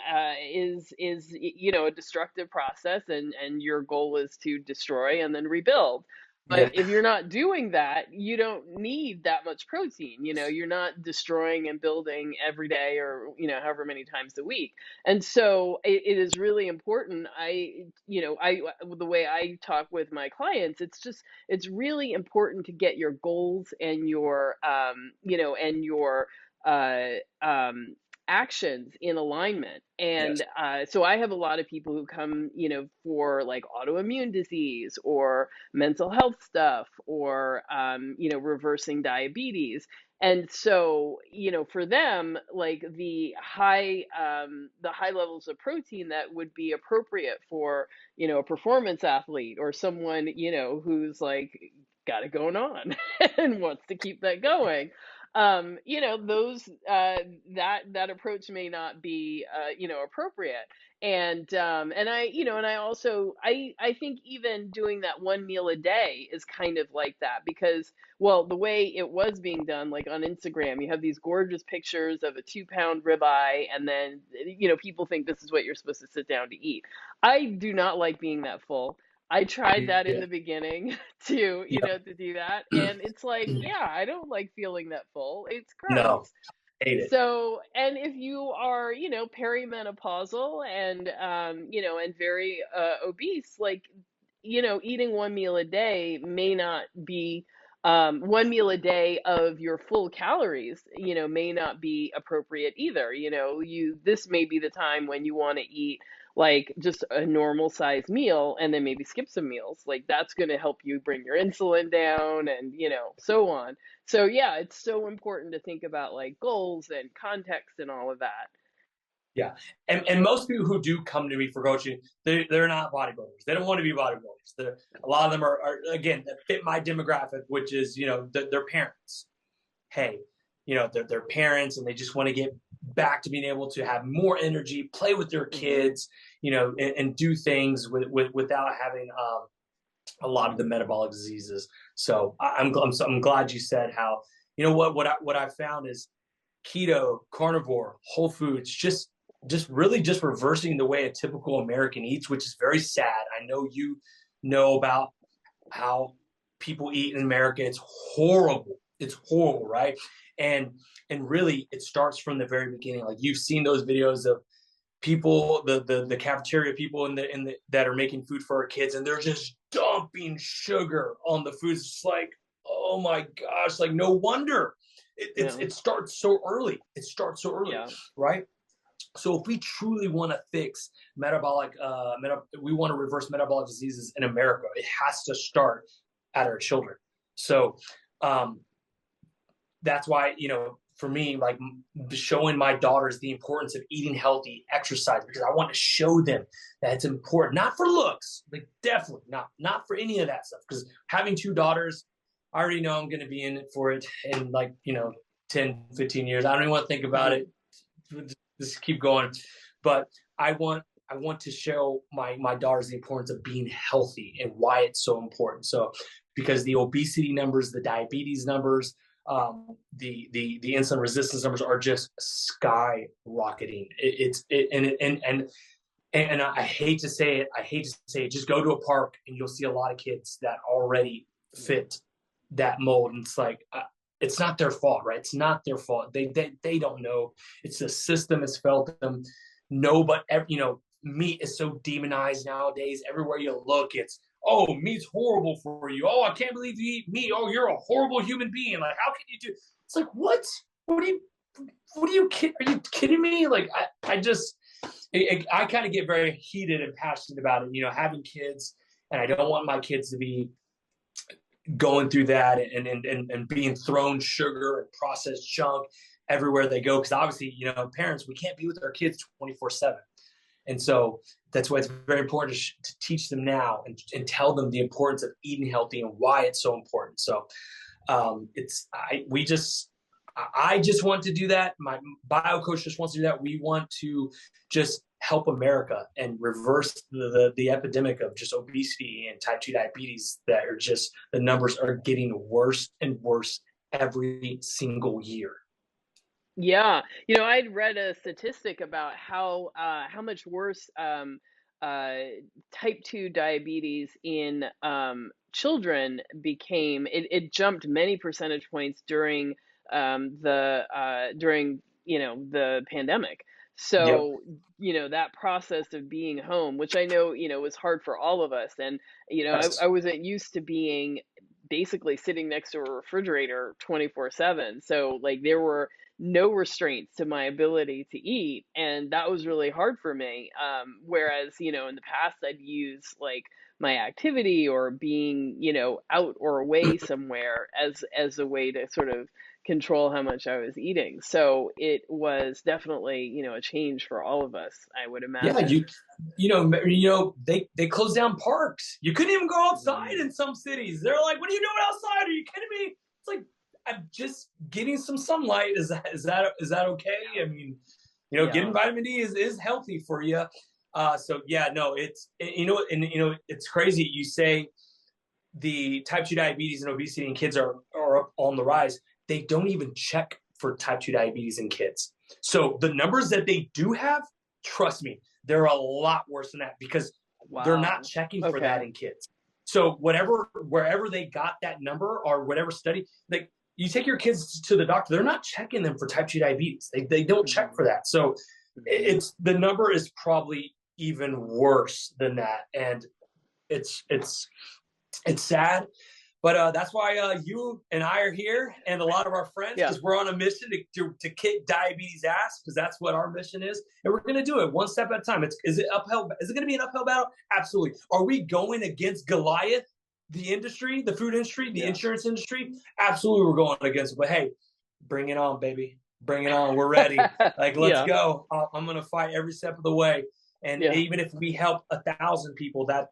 is a destructive process, and your goal is to destroy and then rebuild. But Yeah. if you're not doing that, you don't need that much protein. You're not destroying and building every day or, however many times a week. And so it is really important. The way I talk with my clients, it's really important to get your goals and your uh, um, actions in alignment. Yes. And so I have a lot of people who come, for like autoimmune disease or mental health stuff or reversing diabetes. And so, for them, like the high levels of protein that would be appropriate for, a performance athlete or someone, who's like got it going on and wants to keep that going. Those that approach may not be appropriate. And I also I think even doing that one meal a day is kind of like that, because, well, the way it was being done, like on Instagram, you have these gorgeous pictures of a 2-pound ribeye, and then people think this is what you're supposed to sit down to eat. I do not like being that full. I tried that in Yeah. the beginning to, Yeah. to do that, and it's like, yeah, I don't like feeling that full. It's No, gross. hate it. So, and if you are, perimenopausal and, and very obese, like, eating one meal a day may not be, one meal a day of your full calories, may not be appropriate either. This may be the time when you want to eat like just a normal size meal and then maybe skip some meals. Like, that's going to help you bring your insulin down and, so on. So yeah, it's so important to think about like goals and context and all of that. Yeah. And most people who do come to me for coaching, they're not bodybuilders. They don't want to be bodybuilders. A lot of them are again, that fit my demographic, which is, their parents. Hey, they're parents and they just want to get back to being able to have more energy, play with their Hmm. kids, and do things without having a lot of the metabolic diseases. So I'm glad you said how, what I found is keto, carnivore, whole foods, just really just reversing the way a typical American eats, which is very sad. I know you know about how people eat in America. It's horrible. It's horrible, right? And really it starts from the very beginning. Like you've seen those videos of people, the cafeteria people in the that are making food for our kids, and they're just dumping sugar on the food. It's just like, oh my gosh, like no wonder it starts so early. It starts so early, right? So if we truly want to fix metabolic, we want to reverse metabolic diseases in America, it has to start at our children. So that's why, for me, like showing my daughters the importance of eating healthy, exercise, because I want to show them that it's important, not for looks, like definitely not for any of that stuff. Because having two daughters, I already know I'm going to be in it for it in 10, 15 years. I don't even want to think about it. Just keep going. But I want to show my daughters the importance of being healthy and why it's so important. So because the obesity numbers, the diabetes numbers, the insulin resistance numbers are just skyrocketing. And I hate to say it. Just go to a park and you'll see a lot of kids that already fit that mold. And it's like, it's not their fault, right? It's not their fault. They don't know. It's the system has failed them. No, but meat is so demonized nowadays. Everywhere you look, it's, oh, meat's horrible for you. Oh, I can't believe you eat meat. Oh, you're a horrible human being. Like, how can you do? It's like, what? Are you kidding me? Like, I kind of get very heated and passionate about it. Having kids, and I don't want my kids to be going through that and being thrown sugar and processed junk everywhere they go. Because obviously, parents, we can't be with our kids 24/7. And so that's why it's very important to teach them now and tell them the importance of eating healthy and why it's so important. So I just want to do that. My bio coach just wants to do that. We want to just help America and reverse the epidemic of just obesity and type 2 diabetes that are just, the numbers are getting worse and worse every single year. Yeah, I'd read a statistic about how much worse type 2 diabetes in children became. It jumped many percentage points during the pandemic. Yep. So, that process of being home, which I know, was hard for all of us. And, Yes. I wasn't used to being basically sitting next to a refrigerator 24/7. So like there were no restraints to my ability to eat, and that was really hard for me. Whereas, in the past I'd use like my activity or being, out or away somewhere as a way to sort of control how much I was eating. So it was definitely, a change for all of us, I would Yeah, imagine. they closed down parks. You couldn't even go outside in some cities. They're like, "What are you doing outside? Are you kidding me?" It's like, I'm just getting some sunlight. Is that okay? I mean, getting vitamin D is healthy for you. So yeah, no, it's it's crazy. You say the type 2 diabetes and obesity in kids are up on the rise. They don't even check for type 2 diabetes in kids. So the numbers that they do have, trust me, they're a lot worse than that because they're not checking for that in kids. So wherever they got that number or whatever study, like you take your kids to the doctor, they're not checking them for type 2 diabetes. They don't check for that. So it's, the number is probably even worse than that. And it's sad. But that's why you and I are here, and a lot of our friends, because we're on a mission to kick diabetes ass, because that's what our mission is, and we're going to do it one step at a time. Is it uphill? Is it going to be an uphill battle? Absolutely. Are we going against Goliath, the industry, the food industry, the insurance industry? Absolutely, we're going against it. But hey, bring it on, baby. Bring it on. We're ready. Like, let's go. I'm going to fight every step of the way. And even if we help 1,000 people, that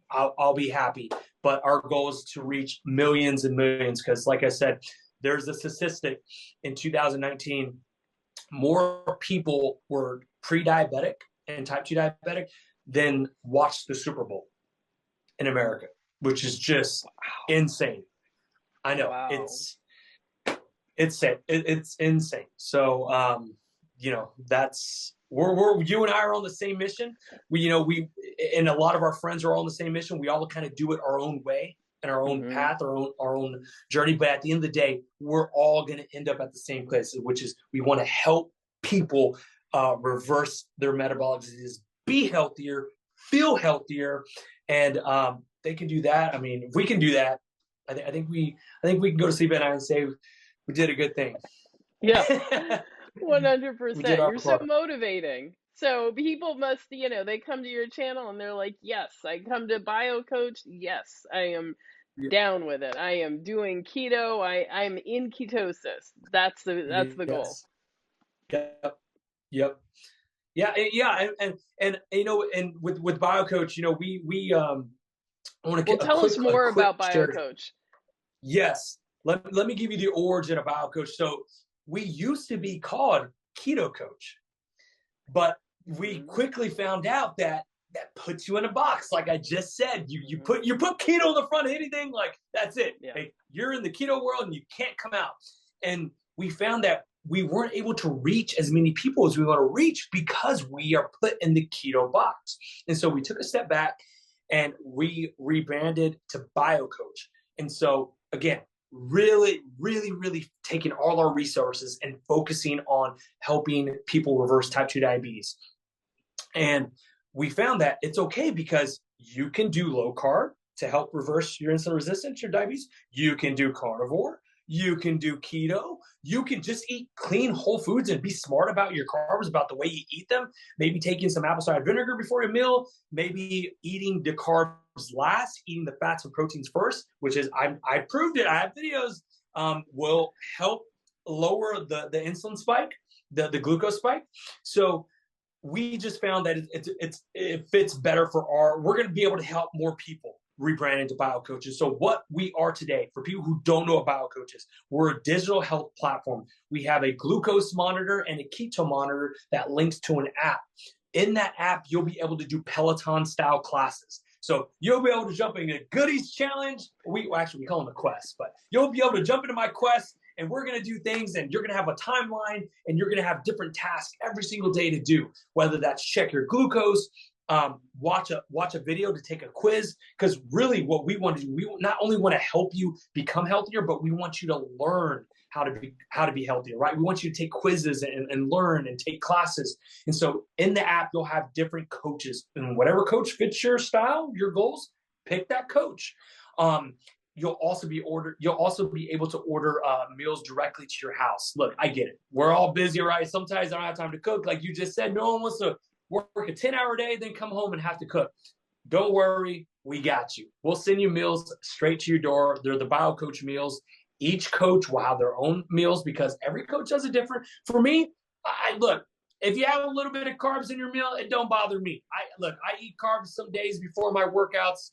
I'll be happy. But our goal is to reach millions and millions, because like I said, there's a statistic in 2019, more people were pre-diabetic and type 2 diabetic than watched the Super Bowl in America, which is just insane. I know. It's insane. So, you know, that's we're you and I are on the same mission. We and a lot of our friends are all on the same mission. We all kind of do it our own way and our own Mm-hmm. path, our own journey. But at the end of the day, we're all going to end up at the same place, which is we want to help people reverse their metabolic disease, be healthier, feel healthier, and they can do that. I mean, if we can do that, I think we can go to sleep at night and say we did a good thing. Yeah. We did 100%. our You're so part. motivating. So people must, they come to your channel and they're like, yes, I come to Bio Coach. Yes, I am down with it. I am doing keto. I'm in ketosis. That's the goal. Yes. Yep. Yep. Yeah. Yeah. And you know, and with BioCoach, you know, we I want to Well, get tell us a more quick about Bio share. Coach. Yes. Let me give you the origin of BioCoach. So we used to be called Keto Coach, but we quickly found out that puts you in a box. Like I just said, you put keto in the front of anything, like that's it. Yeah. Hey, you're in the keto world and you can't come out. And we found that we weren't able to reach as many people as we want to reach because we are put in the keto box. And so we took a step back and we rebranded to BioCoach. And so again, really, really, really taking all our resources and focusing on helping people reverse type 2 diabetes. And we found that it's okay because you can do low carb to help reverse your insulin resistance, your diabetes. You can do carnivore. You can do keto. You can just eat clean whole foods and be smart about your carbs, about the way you eat them. Maybe taking some apple cider vinegar before your meal. Maybe eating the carbs last, eating the fats and proteins first, which is, I proved it. I have videos, will help lower the insulin spike, the glucose spike. So we just found that it fits better for we're going to be able to help more people rebrand into BioCoaches. So what we are today, for people who don't know about BioCoaches, we're a digital health platform. We have a glucose monitor and a keto monitor that links to an app. In that app, you'll be able to do Peloton style classes. So you'll be able to jump in a goodies challenge. We call them a quest, but you'll be able to jump into my quest and we're going to do things and you're going to have a timeline and you're going to have different tasks every single day to do, whether that's check your glucose, watch a video to take a quiz. Because really what we want to do, we not only want to help you become healthier, but we want you to learn how to be healthier, right? We want you to take quizzes and learn and take classes. And so in the app, you'll have different coaches, and whatever coach fits your style, your goals, pick that coach. You'll also be able to order meals directly to your house. Look, I get it. We're all busy, right? Sometimes I don't have time to cook. Like you just said, no one wants to work a 10-hour day, then come home and have to cook. Don't worry, we got you. We'll send you meals straight to your door. They're the BioCoach meals. Each coach will have their own meals because every coach does it different. For me, look, if you have a little bit of carbs in your meal, it don't bother me. I eat carbs some days before my workouts.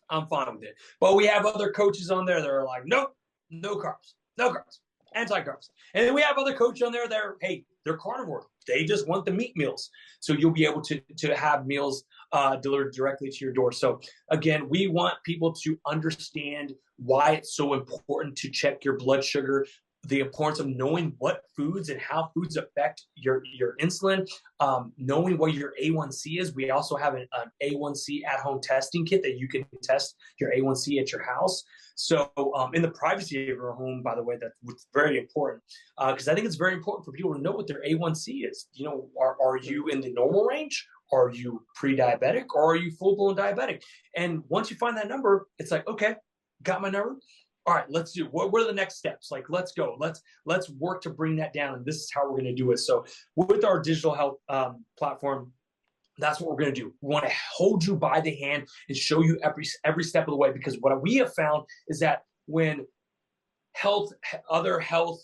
I'm fine with it. But we have other coaches on there that are like, nope, no carbs, anti-carbs. And then we have other coaches on there that are, hey, they're carnivore. They just want the meat meals. So you'll be able to have meals delivered directly to your door. So again, we want people to understand why it's so important to check your blood sugar, the importance of knowing what foods and how foods affect your insulin, knowing what your A1C is. We also have an A1C at-home testing kit that you can test your A1C at your house. So in the privacy of your home, by the way, that's very important because I think it's very important for people to know what their A1C is. You know, are you in the normal range? Are you pre-diabetic or are you full-blown diabetic? And once you find that number, it's like, okay, got my number. All right, let's do what are the next steps? Like, let's go. Let's work to bring that down. And this is how we're going to do it. So with our digital health platform, that's what we're going to do. We want to hold you by the hand and show you every step of the way, because what we have found is that when other health,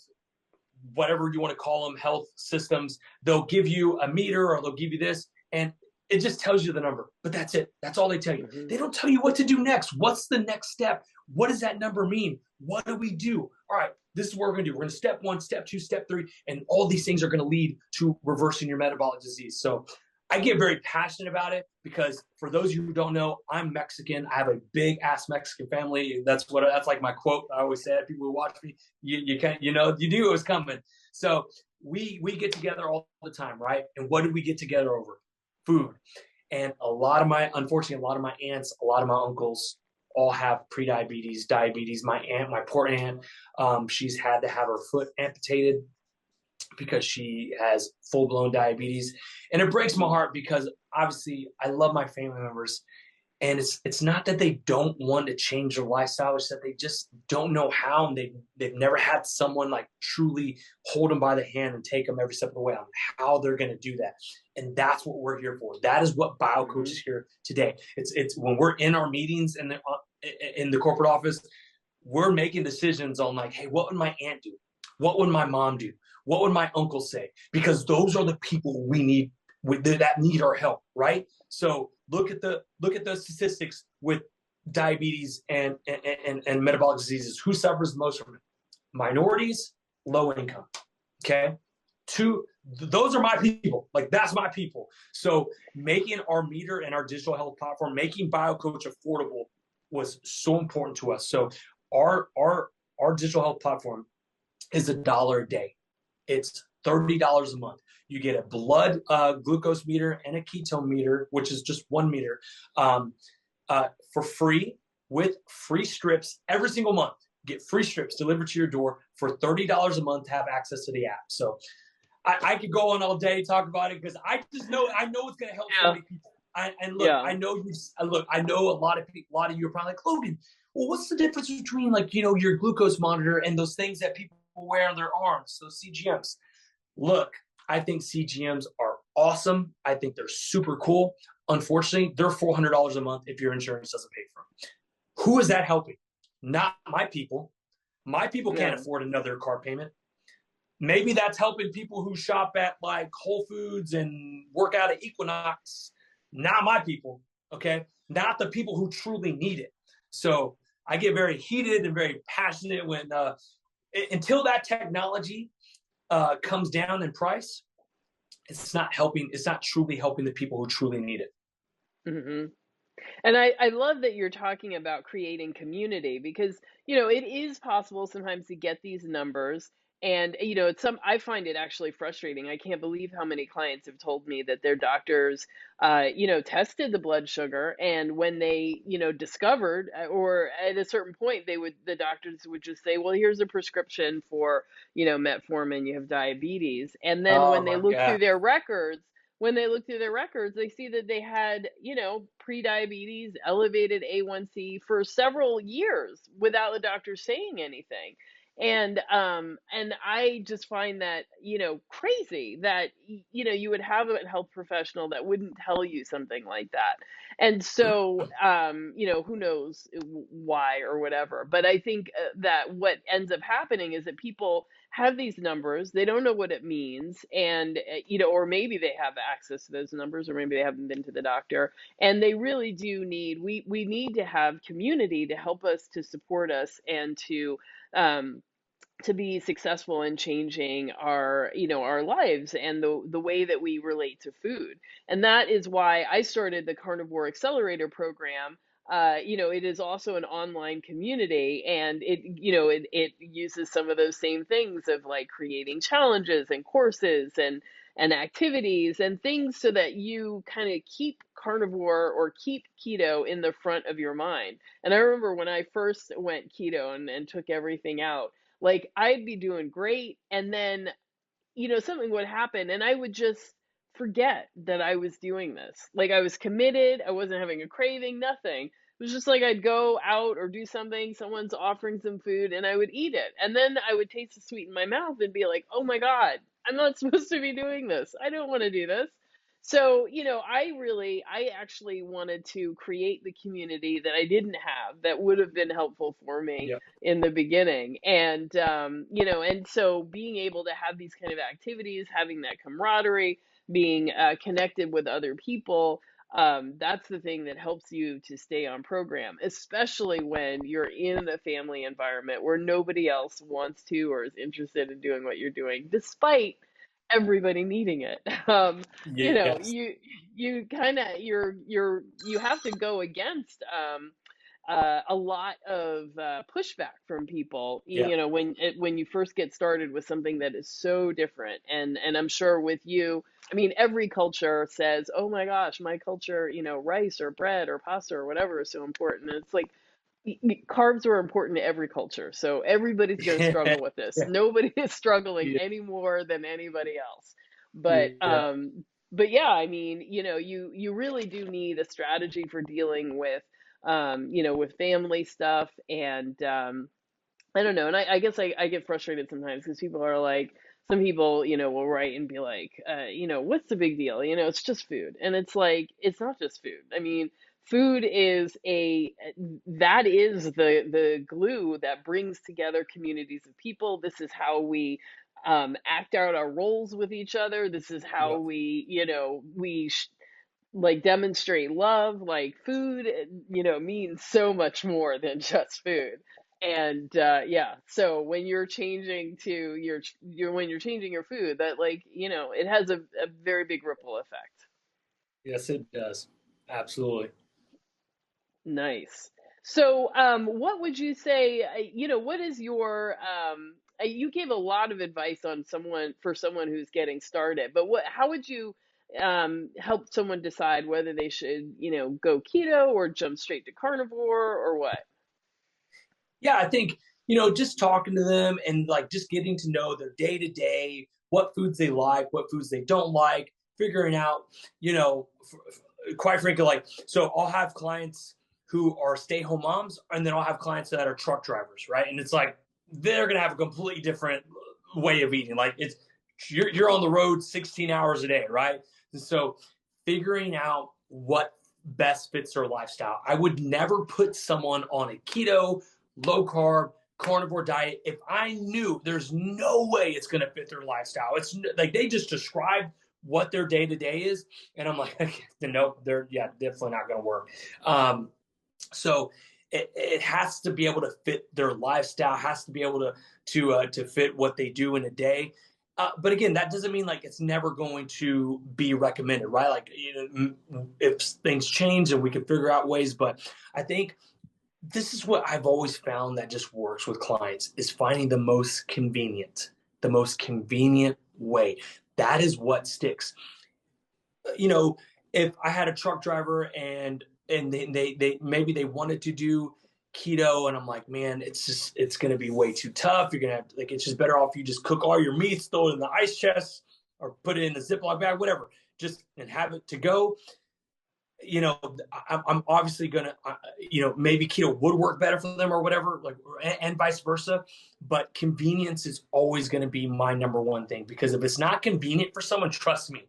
whatever you want to call them, health systems, they'll give you a meter or they'll give you this, and it just tells you the number. But that's it. That's all they tell you. Mm-hmm. They don't tell you what to do next. What's the next step? What does that number mean? What do we do? All right, this is what we're going to do. We're going to step 1, step 2, step 3, and all these things are going to lead to reversing your metabolic disease. So I get very passionate about it because for those of you who don't know, I'm Mexican. I have a big ass Mexican family. That's like my quote. I always say. People who watch me, you can you knew it was coming. So we get together all the time, right? And what do we get together over? Food. And unfortunately, a lot of my aunts, a lot of my uncles all have prediabetes, diabetes. My aunt, my poor aunt, she's had to have her foot amputated because she has full-blown diabetes. And it breaks my heart because obviously I love my family members. And it's not that they don't want to change their lifestyle, it's that they just don't know how, and they've never had someone like truly hold them by the hand and take them every step of the way on how they're going to do that. And that's what we're here for. That is what BioCoach is here today. It's when we're in our meetings in the corporate office, we're making decisions on like, hey, what would my aunt do? What would my mom do? What would my uncle say? Because those are the people we need that need our help, right? So look at the statistics with diabetes and metabolic diseases. Who suffers the most from it? Minorities, low income. Okay, those are my people. Like that's my people. So making our meter and our digital health platform, making BioCoach affordable was so important to us. So our digital health platform is $1 a day. It's $30 a month. You get a blood glucose meter and a ketone meter, which is just 1 meter, for free with free strips every single month. Get free strips delivered to your door for $30 a month to have access to the app. So I could go on all day talk about it because I know it's going to help so many people. I know a lot of people, a lot of you are probably like, Logan, well, what's the difference between like, your glucose monitor and those things that people wear on their arms, those CGMs? Look, I think CGMs are awesome. I think they're super cool. Unfortunately, they're $400 a month if your insurance doesn't pay for them. Who is that helping? Not my people. My people can't afford another car payment. Maybe that's helping people who shop at like Whole Foods and work out at Equinox. Not my people, okay? Not the people who truly need it. So I get very heated and very passionate when until that technology comes down in price, it's not truly helping the people who truly need it. Mm-hmm. And I love that you're talking about creating community because, it is possible sometimes to get these numbers. And, I find it actually frustrating. I can't believe how many clients have told me that their doctors, tested the blood sugar. And when they, discovered, or at a certain point, the doctors would just say, well, here's a prescription for, metformin, you have diabetes. And then Oh my God. when they look through their records, they see that they had, pre-diabetes, elevated A1C for several years without the doctor saying anything. And I just find that, crazy that, you would have a health professional that wouldn't tell you something like that. And so, who knows why or whatever. But I think that what ends up happening is that people have these numbers, they don't know what it means, and or maybe they have access to those numbers, or maybe they haven't been to the doctor, and they really do need we need to have community to help us, to support us, and to be successful in changing our lives and the way that we relate to food. And that is why I started the Carnivore Accelerator program. It is also an online community, and it uses some of those same things of like creating challenges and courses and activities and things so that you kind of keep carnivore or keep keto in the front of your mind. And I remember when I first went keto and took everything out, like I'd be doing great, and then something would happen and I would just forget that I was doing this. Like I was committed, I wasn't having a craving, nothing. It was just like I'd go out or do something, someone's offering some food, and I would eat it. And then I would taste the sweet in my mouth and be like, oh my God, I'm not supposed to be doing this. I don't want to do this. So, I actually wanted to create the community that I didn't have that would have been helpful for me Yep. in the beginning. And, and so being able to have these kind of activities, having that camaraderie, being connected with other people, that's the thing that helps you to stay on program, especially when you're in a family environment where nobody else wants to or is interested in doing what you're doing, despite everybody needing it. You know, Yes. you kind of you have to go against a lot of pushback from people, Yeah. you know, when you first get started with something that is so different. And I'm sure with you, I mean, every culture says, "Oh my gosh, my culture, you know, rice or bread or pasta or whatever is so important." And it's like carbs are important to every culture, so everybody's going to struggle with this. Yeah. Nobody is struggling Yeah. any more than anybody else. But Yeah. yeah, I mean, you know, you really do need a strategy for dealing with you know, with family stuff. And I don't know. And I guess I get frustrated sometimes because people are like, some people, you know, will write and be like, you know, what's the big deal? You know, it's just food. And it's like, it's not just food. I mean, food is that is the glue that brings together communities of people. This is how we act out our roles with each other. This is how Yeah. we, you know, like demonstrate love. Like food, you know, means so much more than just food. And yeah, so when you're changing to your when you're changing your food, that, like, you know, it has a very big ripple effect. Yes, it does. Absolutely. Nice. So what would you say, you know, what is your you gave a lot of advice on someone for someone who's getting started, but what how would you help someone decide whether they should, you know, go keto or jump straight to carnivore or what? Yeah, I think, just talking to them and like just getting to know their day to day, what foods they like, what foods they don't like, figuring out, quite frankly, like, so I'll have clients who are stay home moms, and then I'll have clients that are truck drivers, right? And it's like they're going to have a completely different way of eating. Like, you're on the road 16 hours a day, right? And so figuring out what best fits their lifestyle. I would never put someone on a keto, low carb, carnivore diet if I knew there's no way it's going to fit their lifestyle. It's like they just described what their day to day is, and I'm like, nope, they're definitely not going to work. So it has to be able to fit their lifestyle, has to be able to fit what they do in a day. But again, that doesn't mean like it's never going to be recommended, right? Like, if things change and we can figure out ways. But I think this is what I've always found that just works with clients is finding the most convenient way. That is what sticks. You know, if I had a truck driver and they maybe they wanted to do keto, and I'm like, man, it's going to be way too tough. You're going to have like, it's just better off you just cook all your meats, throw it in the ice chest, or put it in a Ziploc bag, whatever, just and have it to go. you know, I'm obviously gonna, maybe keto would work better for them or whatever, like, and vice versa. But convenience is always going to be my number one thing, because if it's not convenient for someone, trust me,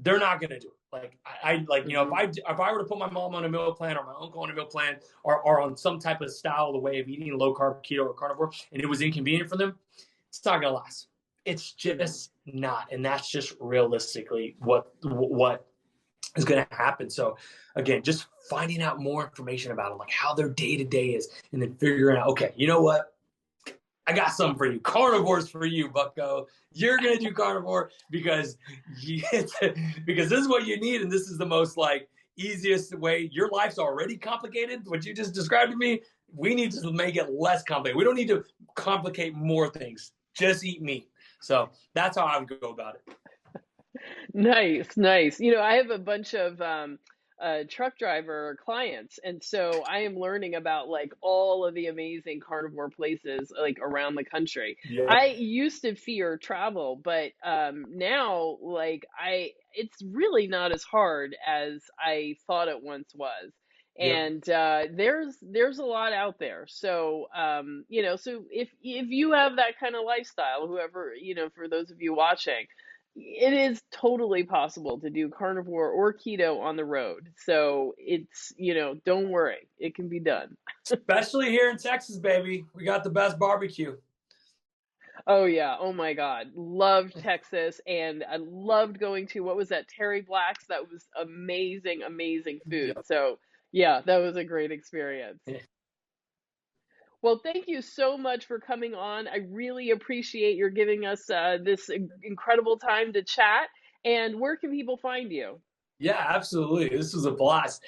they're not going to do it. Like I like, Hmm. if I were to put my mom on a meal plan or my uncle on a meal plan or on some type of style, the way of eating, low carb, keto, or carnivore, and it was inconvenient for them, it's not going to last. It's just not, and that's just realistically what is going to happen. So again, just finding out more information about them, like how their day to day is, and then figuring out, okay, you know what? I got something for you. Carnivore's for you, Bucko. You're gonna do carnivore because because this is what you need, and this is the most like easiest way. Your life's already complicated. What you just described to me, we need to make it less complicated. We don't need to complicate more things. Just eat meat. So that's how I would go about it. Nice, nice. You know, I have a bunch of truck driver clients, and so I am learning about like all of the amazing carnivore places like around the country. Yeah. I used to fear travel, but now like it's really not as hard as I thought it once was. Yep. And there's a lot out there. So you know, so if you have that kind of lifestyle, whoever, you know, for those of you watching, it is totally possible to do carnivore or keto on the road. So it's, you know, don't worry, it can be done. Especially here in Texas, baby. We got the best barbecue. Oh yeah, oh my God. Loved Texas, and I loved going to, what was that, Terry Black's? That was amazing, amazing food. Yep. So yeah, that was a great experience. Well, thank you so much for coming on. I really appreciate your giving us this incredible time to chat. And where can people find you? Yeah, absolutely. This was a blast.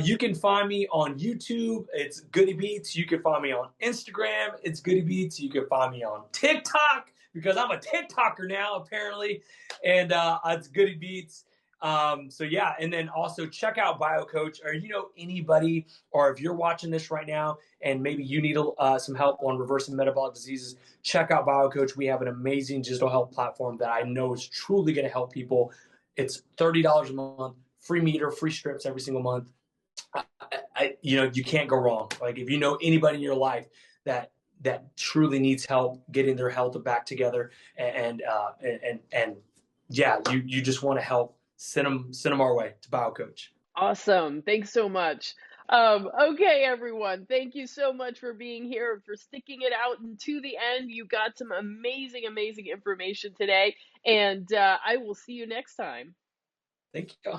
You can find me on YouTube. It's Goody Beats. You can find me on Instagram. It's Goody Beats. You can find me on TikTok because I'm a TikToker now, apparently. And it's Goody Beats. So yeah, and then also check out BioCoach, or anybody, or if you're watching this right now and maybe you need some help on reversing metabolic diseases, check out BioCoach. We have an amazing digital health platform that I know is truly going to help people. It's $30 a month, free meter, free strips every single month. You can't go wrong. Like if you know anybody in your life that truly needs help getting their health back together, and yeah, you just want to help, send them our way to BioCoach. Awesome. Thanks so much. Okay, everyone. Thank you so much for being here and for sticking it out and to the end. You got some amazing, amazing information today. And I will see you next time. Thank you.